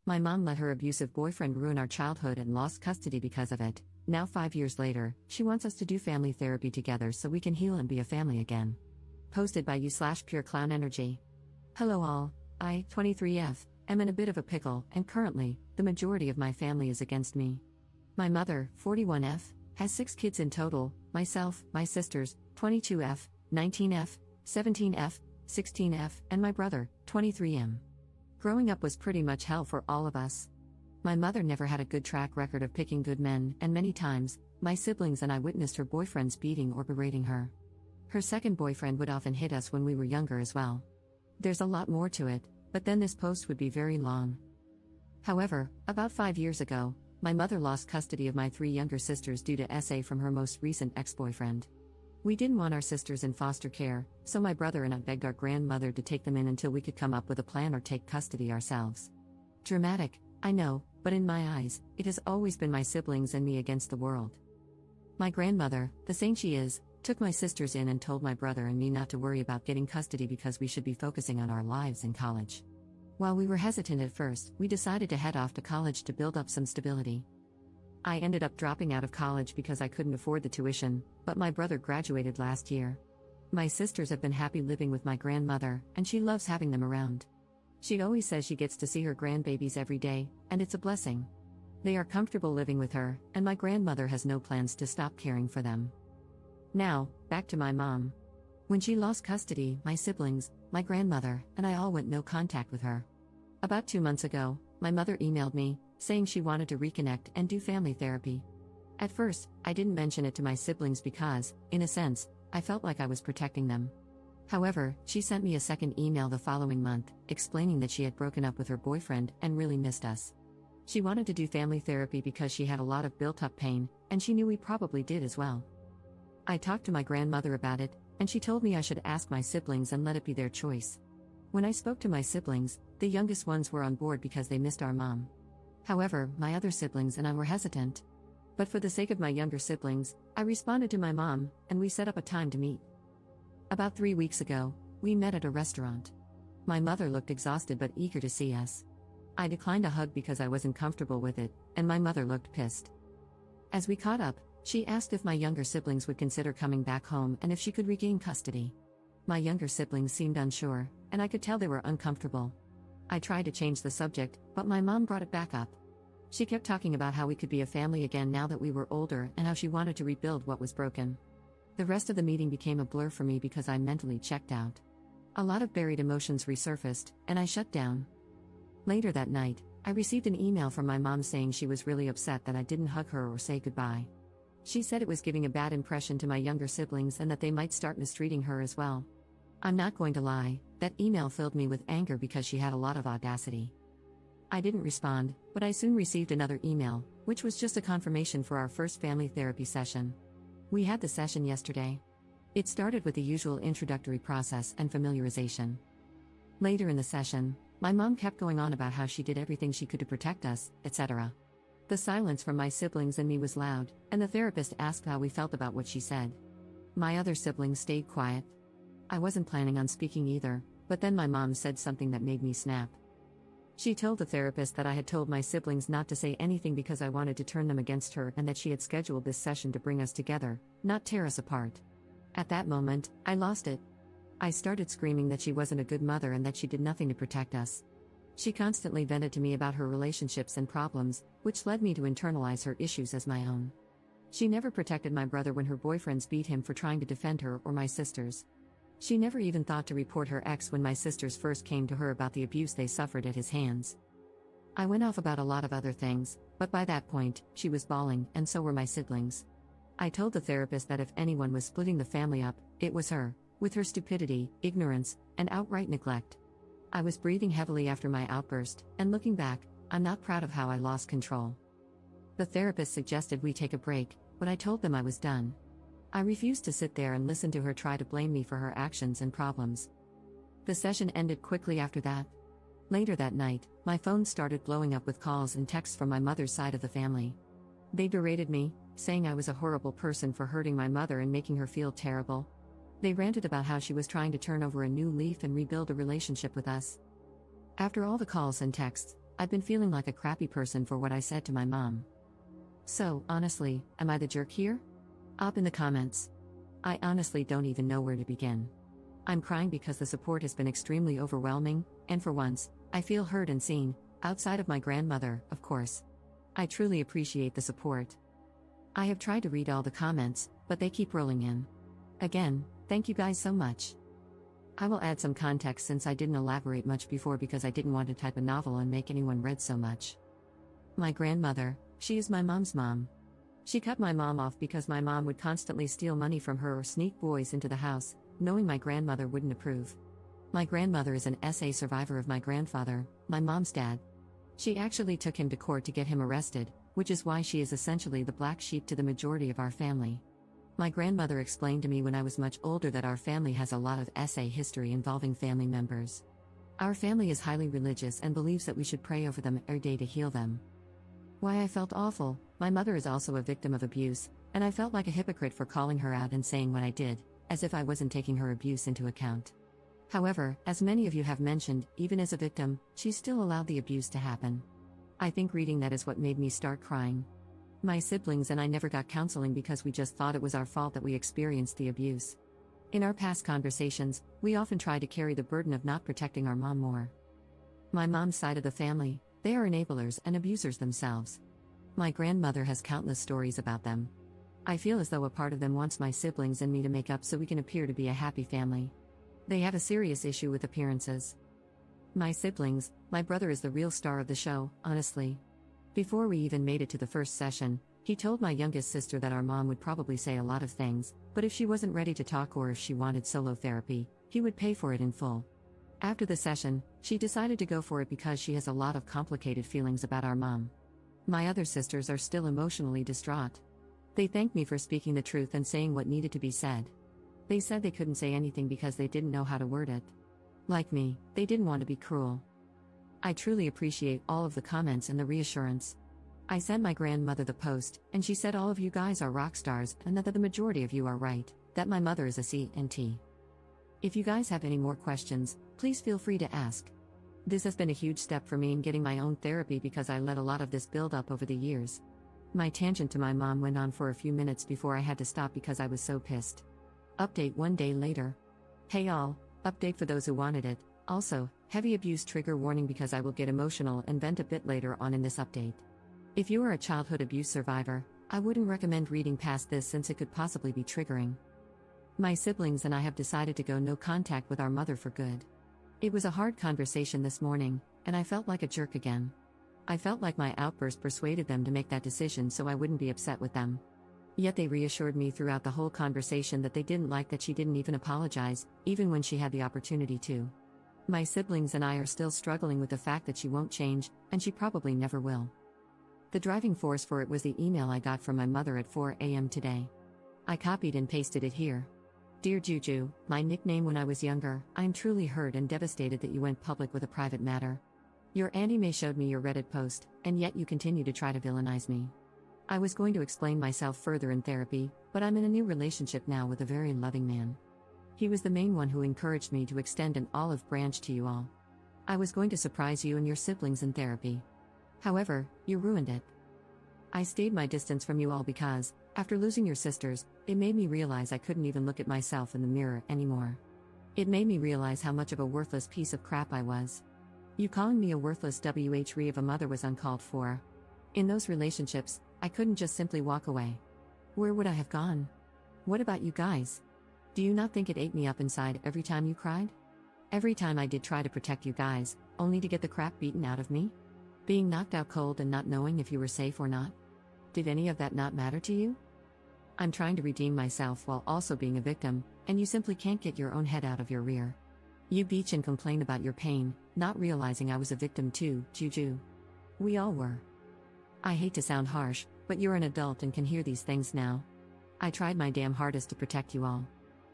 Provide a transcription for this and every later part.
My mom let her abusive boyfriend ruin our childhood and lost custody because of it. Now 5 years later, she wants us to do family therapy together so we can heal and be a family again. Posted by you/Pure Clown Energy. Hello all, I, 23F, am in a bit of a pickle, and currently, the majority of my family is against me. My mother, 41F, has 6 kids in total, myself, my sisters, 22F, 19F, 17F, 16F, and my brother, 23M. Growing up was pretty much hell for all of us. My mother never had a good track record of picking good men, and many times, my siblings and I witnessed her boyfriends beating or berating her. Her second boyfriend would often hit us when we were younger as well. There's a lot more to it, but then this post would be very long. However, about 5 years ago, my mother lost custody of my 3 younger sisters due to SA from her most recent ex-boyfriend. We didn't want our sisters in foster care, so my brother and I begged our grandmother to take them in until we could come up with a plan or take custody ourselves. Dramatic, I know, but in my eyes, it has always been my siblings and me against the world. My grandmother, the saint she is, took my sisters in and told my brother and me not to worry about getting custody because we should be focusing on our lives in college. While we were hesitant at first, we decided to head off to college to build up some stability. I ended up dropping out of college because I couldn't afford the tuition, but my brother graduated last year. My sisters have been happy living with my grandmother, and she loves having them around. She always says she gets to see her grandbabies every day, and it's a blessing. They are comfortable living with her, and my grandmother has no plans to stop caring for them. Now, back to my mom. When she lost custody, my siblings, my grandmother, and I all went no contact with her. About 2 months ago, my mother emailed me, saying she wanted to reconnect and do family therapy. At first, I didn't mention it to my siblings because, in a sense, I felt like I was protecting them. However, she sent me a second email the following month, explaining that she had broken up with her boyfriend and really missed us. She wanted to do family therapy because she had a lot of built-up pain, and she knew we probably did as well. I talked to my grandmother about it, and she told me I should ask my siblings and let it be their choice. When I spoke to my siblings, the youngest ones were on board because they missed our mom. However, my other siblings and I were hesitant. But for the sake of my younger siblings, I responded to my mom, and we set up a time to meet. About 3 weeks ago, we met at a restaurant. My mother looked exhausted but eager to see us. I declined a hug because I wasn't comfortable with it, and my mother looked pissed. As we caught up, she asked if my younger siblings would consider coming back home and if she could regain custody. My younger siblings seemed unsure, and I could tell they were uncomfortable. I tried to change the subject, but my mom brought it back up. She kept talking about how we could be a family again now that we were older and how she wanted to rebuild what was broken. The rest of the meeting became a blur for me because I mentally checked out. A lot of buried emotions resurfaced, and I shut down. Later that night, I received an email from my mom saying she was really upset that I didn't hug her or say goodbye. She said it was giving a bad impression to my younger siblings and that they might start mistreating her as well. I'm not going to lie, that email filled me with anger because she had a lot of audacity. I didn't respond, but I soon received another email, which was just a confirmation for our first family therapy session. We had the session yesterday. It started with the usual introductory process and familiarization. Later in the session, my mom kept going on about how she did everything she could to protect us, etc. The silence from my siblings and me was loud, and the therapist asked how we felt about what she said. My other siblings stayed quiet. I wasn't planning on speaking either, but then my mom said something that made me snap. She told the therapist that I had told my siblings not to say anything because I wanted to turn them against her and that she had scheduled this session to bring us together, not tear us apart. At that moment, I lost it. I started screaming that she wasn't a good mother and that she did nothing to protect us. She constantly vented to me about her relationships and problems, which led me to internalize her issues as my own. She never protected my brother when her boyfriends beat him for trying to defend her or my sisters. She never even thought to report her ex when my sisters first came to her about the abuse they suffered at his hands. I went off about a lot of other things, but by that point, she was bawling, and so were my siblings. I told the therapist that if anyone was splitting the family up, it was her, with her stupidity, ignorance, and outright neglect. I was breathing heavily after my outburst, and looking back, I'm not proud of how I lost control. The therapist suggested we take a break, but I told them I was done. I refused to sit there and listen to her try to blame me for her actions and problems. The session ended quickly after that. Later that night, my phone started blowing up with calls and texts from my mother's side of the family. They berated me, saying I was a horrible person for hurting my mother and making her feel terrible. They ranted about how she was trying to turn over a new leaf and rebuild a relationship with us. After all the calls and texts, I've been feeling like a crappy person for what I said to my mom. So, honestly, am I the jerk here? Up in the comments. I honestly don't even know where to begin. I'm crying because the support has been extremely overwhelming, and for once, I feel heard and seen, outside of my grandmother, of course. I truly appreciate the support. I have tried to read all the comments, but they keep rolling in. Again, thank you guys so much. I will add some context since I didn't elaborate much before because I didn't want to type a novel and make anyone read so much. My grandmother, she is my mom's mom. She cut my mom off because my mom would constantly steal money from her or sneak boys into the house, knowing my grandmother wouldn't approve. My grandmother is an SA survivor of my grandfather, my mom's dad. She actually took him to court to get him arrested, which is why she is essentially the black sheep to the majority of our family. My grandmother explained to me when I was much older that our family has a lot of SA history involving family members. Our family is highly religious and believes that we should pray over them every day to heal them. Why I felt awful, my mother is also a victim of abuse, and I felt like a hypocrite for calling her out and saying what I did, as if I wasn't taking her abuse into account. However, as many of you have mentioned, even as a victim, she still allowed the abuse to happen. I think reading that is what made me start crying. My siblings and I never got counseling because we just thought it was our fault that we experienced the abuse. In our past conversations, we often try to carry the burden of not protecting our mom more. My mom's side of the family, they are enablers and abusers themselves. My grandmother has countless stories about them. I feel as though a part of them wants my siblings and me to make up so we can appear to be a happy family. They have a serious issue with appearances. My siblings, my brother is the real star of the show, honestly. Before we even made it to the first session, he told my youngest sister that our mom would probably say a lot of things, but if she wasn't ready to talk or if she wanted solo therapy, he would pay for it in full. After the session, she decided to go for it because she has a lot of complicated feelings about our mom. My other sisters are still emotionally distraught. They thanked me for speaking the truth and saying what needed to be said. They said they couldn't say anything because they didn't know how to word it. Like me, they didn't want to be cruel. I truly appreciate all of the comments and the reassurance. I sent my grandmother the post, and she said all of you guys are rock stars and that the majority of you are right, that my mother is a C&T. If you guys have any more questions, please feel free to ask. This has been a huge step for me in getting my own therapy because I let a lot of this build up over the years. My tangent to my mom went on for a few minutes before I had to stop because I was so pissed. Update 1 day later. Hey all, update for those who wanted it. Also, heavy abuse trigger warning because I will get emotional and vent a bit later on in this update. If you are a childhood abuse survivor, I wouldn't recommend reading past this since it could possibly be triggering. My siblings and I have decided to go no contact with our mother for good. It was a hard conversation this morning, and I felt like a jerk again. I felt like my outburst persuaded them to make that decision so I wouldn't be upset with them. Yet they reassured me throughout the whole conversation that they didn't like that she didn't even apologize, even when she had the opportunity to. My siblings and I are still struggling with the fact that she won't change, and she probably never will. The driving force for it was the email I got from my mother at 4 a.m. today. I copied and pasted it here. Dear Juju, my nickname when I was younger, I am truly hurt and devastated that you went public with a private matter. Your Auntie May showed me your Reddit post, and yet you continue to try to villainize me. I was going to explain myself further in therapy, but I'm in a new relationship now with a very loving man. He was the main one who encouraged me to extend an olive branch to you all. I was going to surprise you and your siblings in therapy. However, you ruined it. I stayed my distance from you all because, after losing your sisters, it made me realize I couldn't even look at myself in the mirror anymore. It made me realize how much of a worthless piece of crap I was. You calling me a worthless WHRE of a mother was uncalled for. In those relationships, I couldn't just simply walk away. Where would I have gone? What about you guys? Do you not think it ate me up inside every time you cried? Every time I did try to protect you guys, only to get the crap beaten out of me? Being knocked out cold and not knowing if you were safe or not? Did any of that not matter to you? I'm trying to redeem myself while also being a victim, and you simply can't get your own head out of your rear. You bitch and complain about your pain, not realizing I was a victim too, Juju. We all were. I hate to sound harsh, but you're an adult and can hear these things now. I tried my damn hardest to protect you all.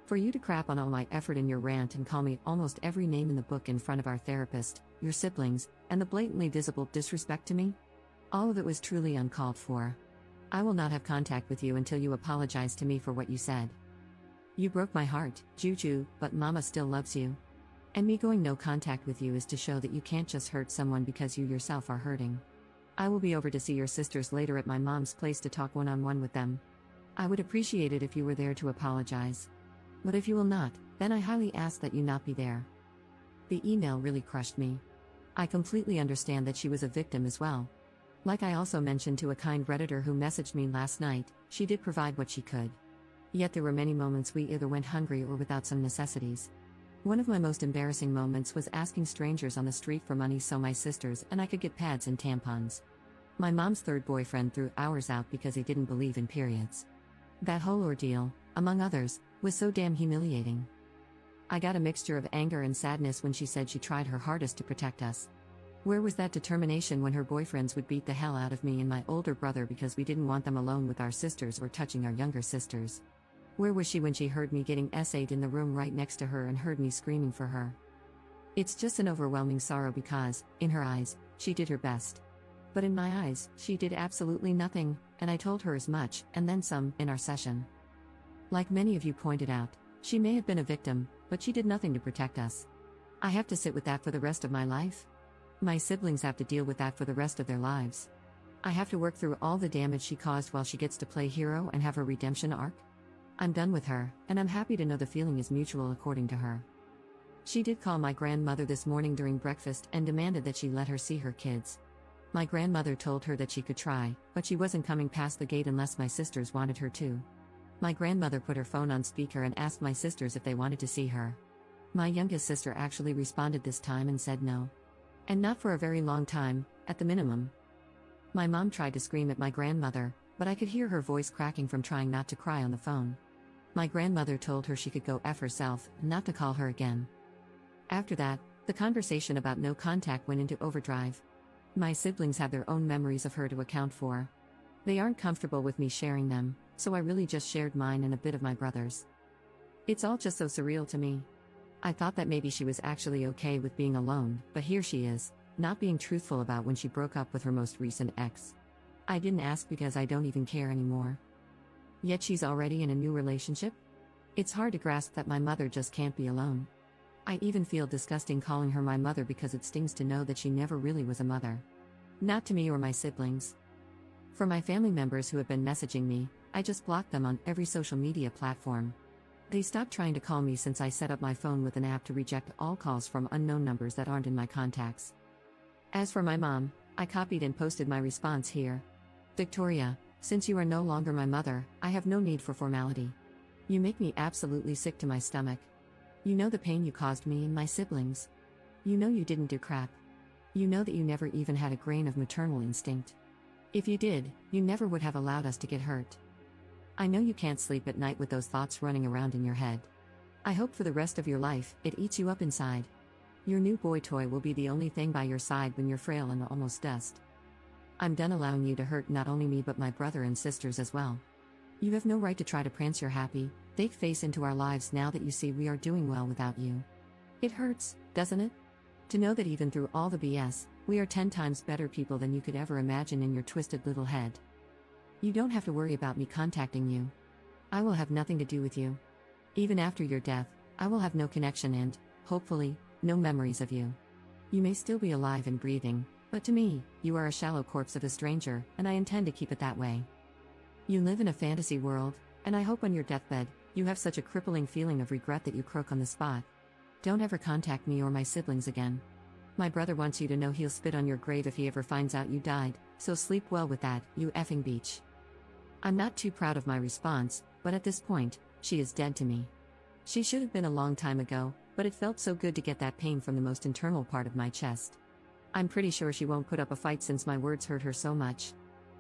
For you to crap on all my effort in your rant and call me almost every name in the book in front of our therapist, your siblings, and the blatantly visible disrespect to me? All of it was truly uncalled for. I will not have contact with you until you apologize to me for what you said. You broke my heart, Juju, but Mama still loves you. And me going no contact with you is to show that you can't just hurt someone because you yourself are hurting. I will be over to see your sisters later at my mom's place to talk one-on-one with them. I would appreciate it if you were there to apologize. But if you will not, then I highly ask that you not be there. The email really crushed me. I completely understand that she was a victim as well. Like I also mentioned to a kind Redditor who messaged me last night, she did provide what she could. Yet there were many moments we either went hungry or without some necessities. One of my most embarrassing moments was asking strangers on the street for money so my sisters and I could get pads and tampons. My mom's third boyfriend threw ours out because he didn't believe in periods. That whole ordeal, among others, was so damn humiliating. I got a mixture of anger and sadness when she said she tried her hardest to protect us. Where was that determination when her boyfriends would beat the hell out of me and my older brother because we didn't want them alone with our sisters or touching our younger sisters? Where was she when she heard me getting essayed in the room right next to her and heard me screaming for her? It's just an overwhelming sorrow because, in her eyes, she did her best. But in my eyes, she did absolutely nothing, and I told her as much, and then some, in our session. Like many of you pointed out, she may have been a victim, but she did nothing to protect us. I have to sit with that for the rest of my life? My siblings have to deal with that for the rest of their lives. I have to work through all the damage she caused while she gets to play hero and have her redemption arc? I'm done with her, and I'm happy to know the feeling is mutual according to her. She did call my grandmother this morning during breakfast and demanded that she let her see her kids. My grandmother told her that she could try, but she wasn't coming past the gate unless my sisters wanted her to. My grandmother put her phone on speaker and asked my sisters if they wanted to see her. My youngest sister actually responded this time and said no. And not for a very long time, at the minimum. My mom tried to scream at my grandmother, but I could hear her voice cracking from trying not to cry on the phone. My grandmother told her she could go F herself, not to call her again. After that, the conversation about no contact went into overdrive. My siblings have their own memories of her to account for. They aren't comfortable with me sharing them, so I really just shared mine and a bit of my brother's. It's all just so surreal to me. I thought that maybe she was actually okay with being alone, but here she is, not being truthful about when she broke up with her most recent ex. I didn't ask because I don't even care anymore. Yet she's already in a new relationship? It's hard to grasp that my mother just can't be alone. I even feel disgusting calling her my mother because it stings to know that she never really was a mother. Not to me or my siblings. For my family members who have been messaging me, I just blocked them on every social media platform. They stopped trying to call me since I set up my phone with an app to reject all calls from unknown numbers that aren't in my contacts. As for my mom, I copied and posted my response here. Victoria, since you are no longer my mother, I have no need for formality. You make me absolutely sick to my stomach. You know the pain you caused me and my siblings. You know you didn't do crap. You know that you never even had a grain of maternal instinct. If you did, you never would have allowed us to get hurt. I know you can't sleep at night with those thoughts running around in your head. I hope for the rest of your life, it eats you up inside. Your new boy toy will be the only thing by your side when you're frail and almost dust. I'm done allowing you to hurt not only me but my brother and sisters as well. You have no right to try to prance your happy, fake face into our lives now that you see we are doing well without you. It hurts, doesn't it? To know that even through all the BS, we are 10 times better people than you could ever imagine in your twisted little head. You don't have to worry about me contacting you. I will have nothing to do with you. Even after your death, I will have no connection and, hopefully, no memories of you. You may still be alive and breathing, but to me, you are a shallow corpse of a stranger, and I intend to keep it that way. You live in a fantasy world, and I hope on your deathbed, you have such a crippling feeling of regret that you croak on the spot. Don't ever contact me or my siblings again. My brother wants you to know he'll spit on your grave if he ever finds out you died, so sleep well with that, you effing beach. I'm not too proud of my response, but at this point, she is dead to me. She should have been a long time ago, but it felt so good to get that pain from the most internal part of my chest. I'm pretty sure she won't put up a fight since my words hurt her so much.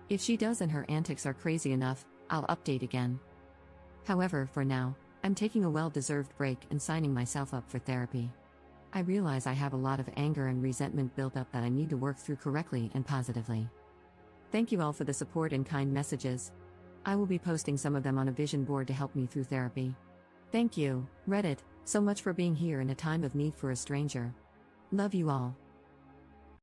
If she does and her antics are crazy enough, I'll update again. However, for now, I'm taking a well-deserved break and signing myself up for therapy. I realize I have a lot of anger and resentment built up that I need to work through correctly and positively. Thank you all for the support and kind messages. I will be posting some of them on a vision board to help me through therapy. Thank you, Reddit, so much for being here in a time of need for a stranger. Love you all.